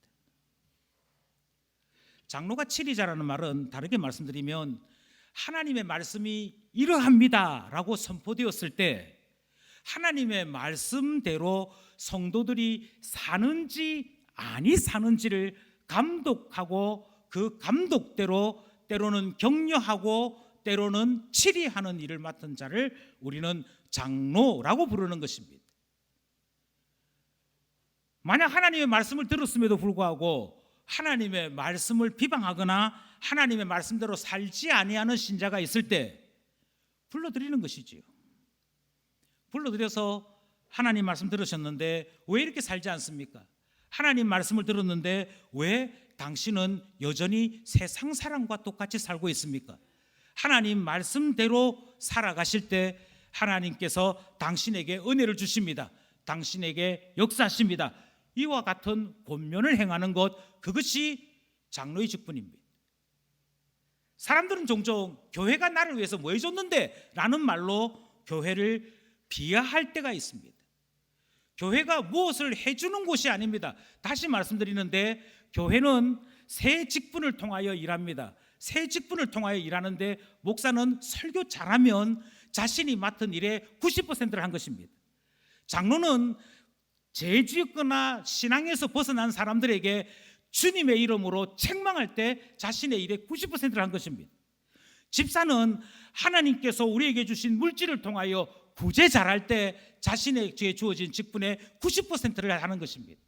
A: 장로가 치리자라는 말은 다르게 말씀드리면 하나님의 말씀이 이러합니다 라고 선포되었을 때 하나님의 말씀대로 성도들이 사는지 아니 사는지를 감독하고 그 감독대로 때로는 격려하고 때로는 치리하는 일을 맡은 자를 우리는 장로라고 부르는 것입니다. 만약 하나님의 말씀을 들었음에도 불구하고 하나님의 말씀을 비방하거나 하나님의 말씀대로 살지 아니하는 신자가 있을 때 불러드리는 것이지요. 불러드려서 하나님 말씀 들으셨는데 왜 이렇게 살지 않습니까? 하나님 말씀을 들었는데 왜 당신은 여전히 세상 사람과 똑같이 살고 있습니까? 하나님 말씀대로 살아가실 때 하나님께서 당신에게 은혜를 주십니다. 당신에게 역사하십니다. 이와 같은 권면을 행하는 것, 그것이 장로의 직분입니다. 사람들은 종종 교회가 나를 위해서 뭐 해줬는데 라는 말로 교회를 비하할 때가 있습니다. 교회가 무엇을 해주는 곳이 아닙니다. 다시 말씀드리는데 교회는 새 직분을 통하여 일합니다. 새 직분을 통하여 일하는데 목사는 설교 잘하면 자신이 맡은 일의 90%를 한 것입니다. 장로는 죄 지었거나 신앙에서 벗어난 사람들에게 주님의 이름으로 책망할 때 자신의 일의 90%를 한 것입니다. 집사는 하나님께서 우리에게 주신 물질을 통하여 구제 잘할 때 자신에게 주어진 직분의 90%를 하는 것입니다.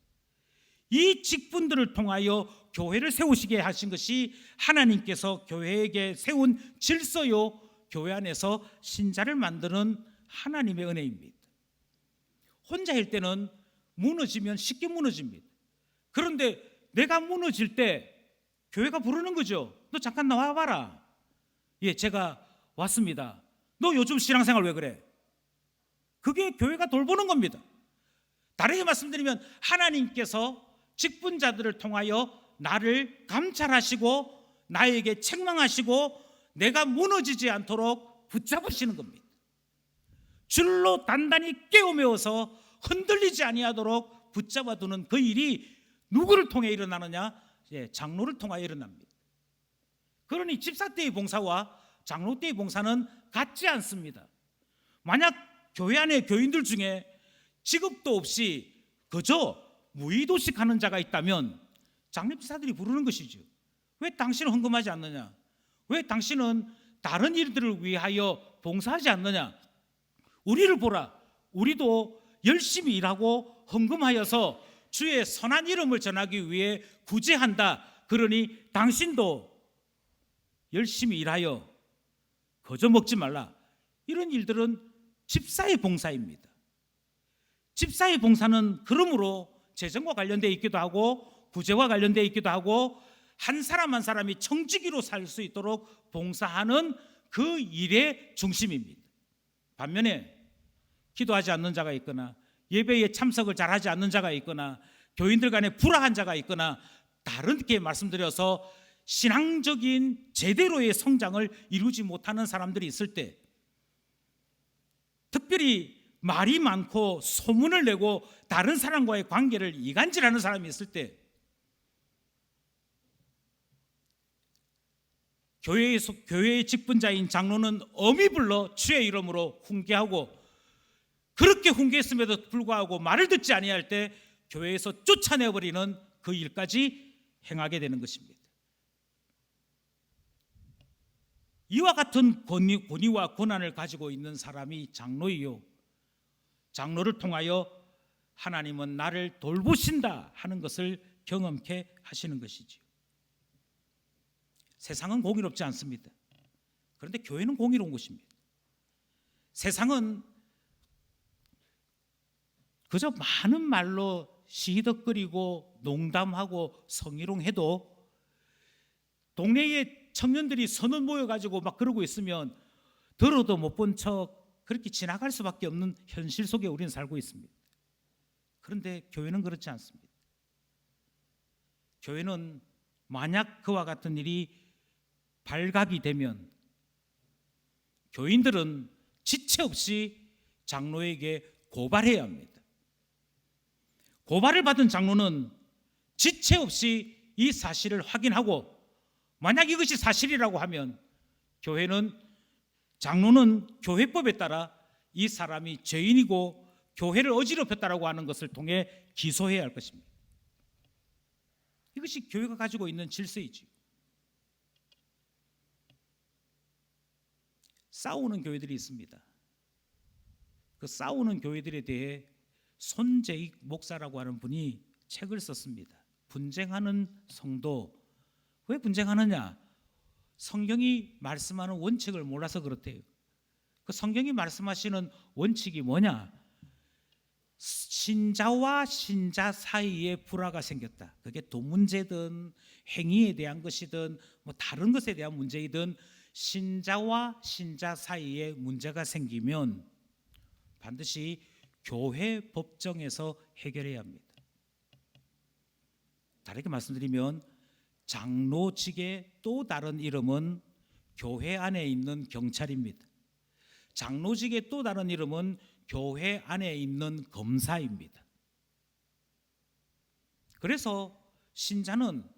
A: 이 직분들을 통하여 교회를 세우시게 하신 것이 하나님께서 교회에게 세운 질서요, 교회 안에서 신자를 만드는 하나님의 은혜입니다. 혼자일 때는 무너지면 쉽게 무너집니다. 그런데 내가 무너질 때 교회가 부르는 거죠. 너 잠깐 나와봐라. 제가 왔습니다. 너 요즘 신앙생활 왜 그래? 그게 교회가 돌보는 겁니다. 다르게 말씀드리면 하나님께서 직분자들을 통하여 나를 감찰하시고 나에게 책망하시고 내가 무너지지 않도록 붙잡으시는 겁니다. 줄로 단단히 깨우메어서 흔들리지 아니하도록 붙잡아두는 그 일이 누구를 통해 일어나느냐? 장로를 통하여 일어납니다. 그러니 집사 때의 봉사와 장로 때의 봉사는 같지 않습니다. 만약 교회 안에 교인들 중에 직업도 없이 그저 무의도식 하는 자가 있다면 장례집사들이 부르는 것이죠. 왜 당신은 헌금하지 않느냐? 왜 당신은 다른 일들을 위하여 봉사하지 않느냐? 우리를 보라. 우리도 열심히 일하고 헌금하여서 주의 선한 이름을 전하기 위해 구제한다. 그러니 당신도 열심히 일하여 거저 먹지 말라. 이런 일들은 집사의 봉사입니다. 집사의 봉사는 그러므로 재정과 관련되어 있기도 하고 구제와 관련되어 있기도 하고 한 사람 한 사람이 청지기로 살 수 있도록 봉사하는 그 일의 중심입니다. 반면에 기도하지 않는 자가 있거나 예배에 참석을 잘하지 않는 자가 있거나 교인들 간에 불화한 자가 있거나 다르게 말씀드려서 신앙적인 제대로의 성장을 이루지 못하는 사람들이 있을 때, 특별히 말이 많고 소문을 내고 다른 사람과의 관계를 이간질하는 사람이 있을 때, 교회의 직분자인 장로는 엄히 불러 주의 이름으로 훈계하고, 그렇게 훈계했음에도 불구하고 말을 듣지 아니할 때 교회에서 쫓아내버리는 그 일까지 행하게 되는 것입니다. 이와 같은 권위와 권한을 가지고 있는 사람이 장로이요, 장로를 통하여 하나님은 나를 돌보신다 하는 것을 경험케 하시는 것이지요. 세상은 공의롭지 않습니다. 그런데 교회는 공의로운 것입니다. 세상은 그저 많은 말로 시덕거리고 농담하고 성희롱해도 동네에 청년들이 서너 모여가지고 막 그러고 있으면 들어도 못 본 척 그렇게 지나갈 수밖에 없는 현실 속에 우리는 살고 있습니다. 그런데 교회는 그렇지 않습니다. 교회는 만약 그와 같은 일이 발각이 되면 교인들은 지체 없이 장로에게 고발해야 합니다. 고발을 받은 장로는 지체 없이 이 사실을 확인하고, 만약 이것이 사실이라고 하면 장로는 교회법에 따라 이 사람이 죄인이고 교회를 어지럽혔다라고 하는 것을 통해 기소해야 할 것입니다. 이것이 교회가 가지고 있는 질서이지. 싸우는 교회들이 있습니다. 그 싸우는 교회들에 대해 손재익 목사라고 하는 분이 책을 썼습니다. 분쟁하는 성도. 왜 분쟁하느냐? 성경이 말씀하는 원칙을 몰라서 그렇대요. 그 성경이 말씀하시는 원칙이 뭐냐? 신자와 신자 사이에 불화가 생겼다. 그게 돈 문제든 행위에 대한 것이든 뭐 다른 것에 대한 문제이든 신자와 신자 사이에 문제가 생기면 반드시 교회 법정에서 해결해야 합니다. 다르게 말씀드리면 장로직의 또 다른 이름은 교회 안에 있는 경찰입니다. 장로직의 또 다른 이름은 교회 안에 있는 검사입니다. 그래서 신자는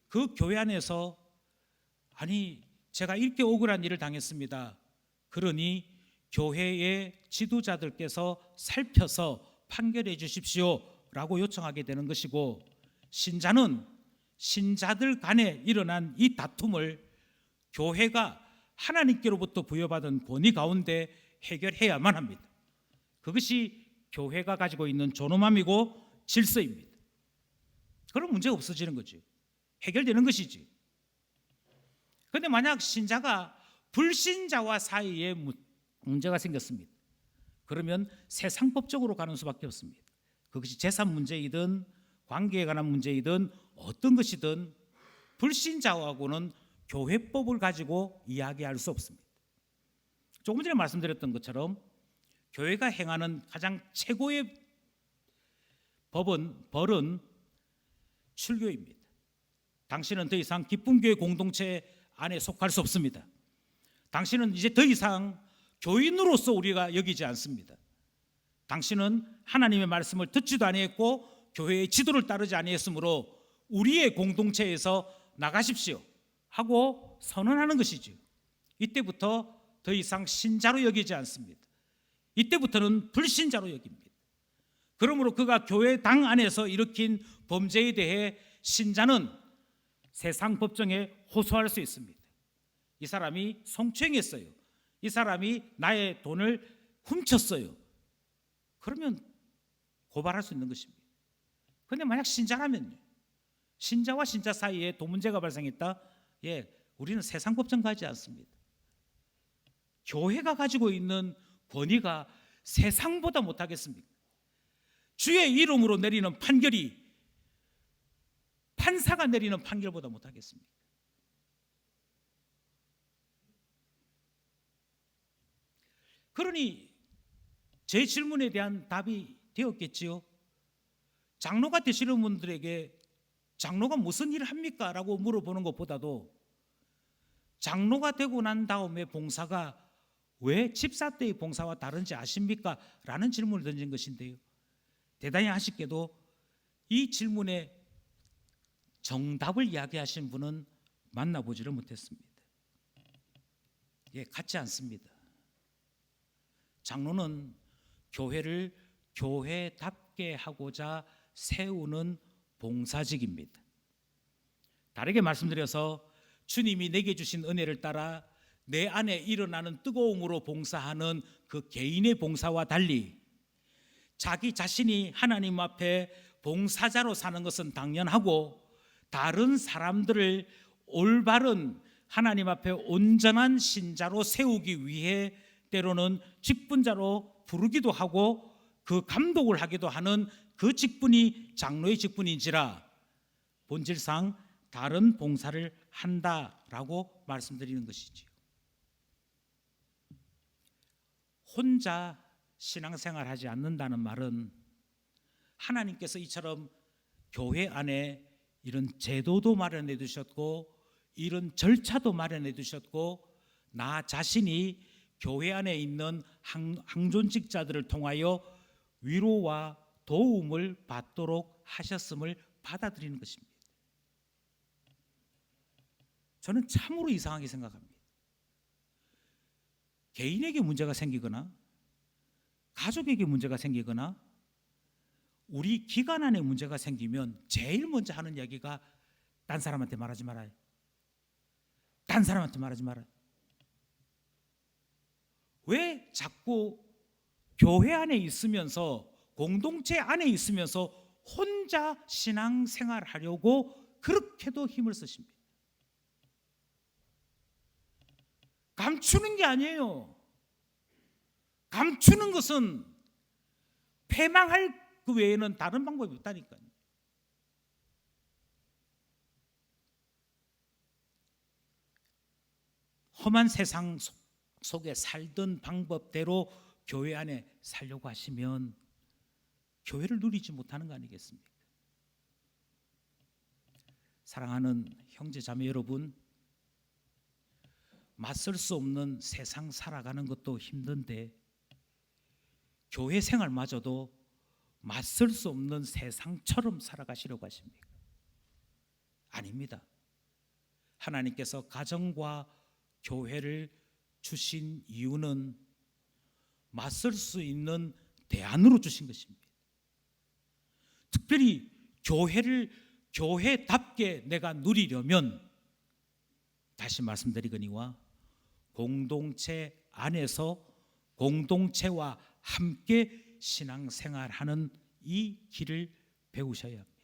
A: 그 교회 안에서 제가 이렇게 억울한 일을 당했습니다. 그러니 교회의 지도자들께서 살펴서 판결해 주십시오 라고 요청하게 되는 것이고, 신자는 신자들 간에 일어난 이 다툼을 교회가 하나님께로부터 부여받은 권위 가운데 해결해야만 합니다. 그것이 교회가 가지고 있는 존엄함이고 질서입니다. 그럼 문제가 없어지는 거죠. 해결되는 것이지. 그런데 만약 신자가 불신자와 사이에 문제가 생겼습니다. 그러면 세상법적으로 가는 수밖에 없습니다. 그것이 재산 문제이든 관계에 관한 문제이든 어떤 것이든 불신자하고는 교회법을 가지고 이야기할 수 없습니다. 조금 전에 말씀드렸던 것처럼 교회가 행하는 가장 최고의 벌은 출교입니다. 당신은 더 이상 기쁨교회 공동체 안에 속할 수 없습니다. 당신은 이제 더 이상 교인으로서 우리가 여기지 않습니다. 당신은 하나님의 말씀을 듣지도 아니했고 교회의 지도를 따르지 아니했으므로 우리의 공동체에서 나가십시오 하고 선언하는 것이죠. 이때부터 더 이상 신자로 여기지 않습니다. 이때부터는 불신자로 여깁니다. 그러므로 그가 교회 당 안에서 일으킨 범죄에 대해 신자는 세상 법정에 호소할 수 있습니다. 이 사람이 성추행했어요. 이 사람이 나의 돈을 훔쳤어요. 그러면 고발할 수 있는 것입니다. 그런데 만약 신자라면요, 신자와 신자 사이에 돈 문제가 발생했다? 우리는 세상 법정 가지 않습니다. 교회가 가지고 있는 권위가 세상보다 못하겠습니까? 주의 이름으로 내리는 판결이 판사가 내리는 판결보다 못하겠습니까? 그러니 제 질문에 대한 답이 되었겠지요. 장로가 되시는 분들에게 장로가 무슨 일을 합니까? 라고 물어보는 것보다도 장로가 되고 난 다음에 봉사가 왜 집사 때의 봉사와 다른지 아십니까? 라는 질문을 던진 것인데요, 대단히 아쉽게도 이 질문에 정답을 이야기하신 분은 만나보지를 못했습니다. 예, 같지 않습니다. 장로는 교회를 교회답게 하고자 세우는 봉사직입니다. 다르게 말씀드려서 주님이 내게 주신 은혜를 따라 내 안에 일어나는 뜨거움으로 봉사하는 그 개인의 봉사와 달리 자기 자신이 하나님 앞에 봉사자로 사는 것은 당연하고, 다른 사람들을 올바른 하나님 앞에 온전한 신자로 세우기 위해 때로는 직분자로 부르기도 하고 그 감독을 하기도 하는 그 직분이 장로의 직분인지라 본질상 다른 봉사를 한다라고 말씀드리는 것이지요. 혼자 신앙생활 하지 않는다는 말은 하나님께서 이처럼 교회 안에 이런 제도도 마련해 두셨고 이런 절차도 마련해 두셨고 나 자신이 교회 안에 있는 항존직자들을 통하여 위로와 도움을 받도록 하셨음을 받아들이는 것입니다. 저는 참으로 이상하게 생각합니다. 개인에게 문제가 생기거나 가족에게 문제가 생기거나 우리 기관 안에 문제가 생기면 제일 먼저 하는 이야기가 딴 사람한테 말하지 말아요. 딴 사람한테 말하지 말아요. 왜 자꾸 교회 안에 있으면서 공동체 안에 있으면서 혼자 신앙생활 하려고 그렇게도 힘을 쓰십니까? 감추는 게 아니에요. 감추는 것은 패망할 그 외에는 다른 방법이 없다니까요. 험한 세상 속에 살던 방법대로 교회 안에 살려고 하시면 교회를 누리지 못하는 거 아니겠습니까? 사랑하는 형제 자매 여러분, 맞설 수 없는 세상 살아가는 것도 힘든데 교회 생활마저도 맞설 수 없는 세상처럼 살아가시려고 하십니까? 아닙니다. 하나님께서 가정과 교회를 주신 이유는 맞설 수 있는 대안으로 주신 것입니다. 특별히 교회를 교회답게 내가 누리려면 다시 말씀드리거니와 공동체 안에서 공동체와 함께 신앙생활하는 이 길을 배우셔야 합니다.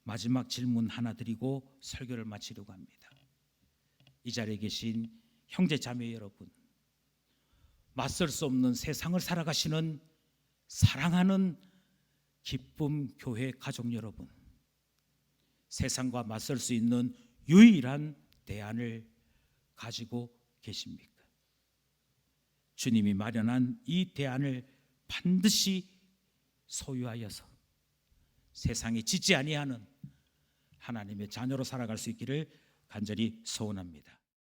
A: 마지막 질문 하나 드리고 설교를 마치려고 합니다. 이 자리에 계신 형제 자매 여러분, 맞설 수 없는 세상을 살아가시는 사랑하는 기쁨 교회 가족 여러분, 세상과 맞설 수 있는 유일한 대안을 가지고 계십니까? 주님이 마련한 이 대안을 반드시 소유하여서 세상에 지지 아니하는 하나님의 자녀로 살아갈 수 있기를 간절히 소원합니다.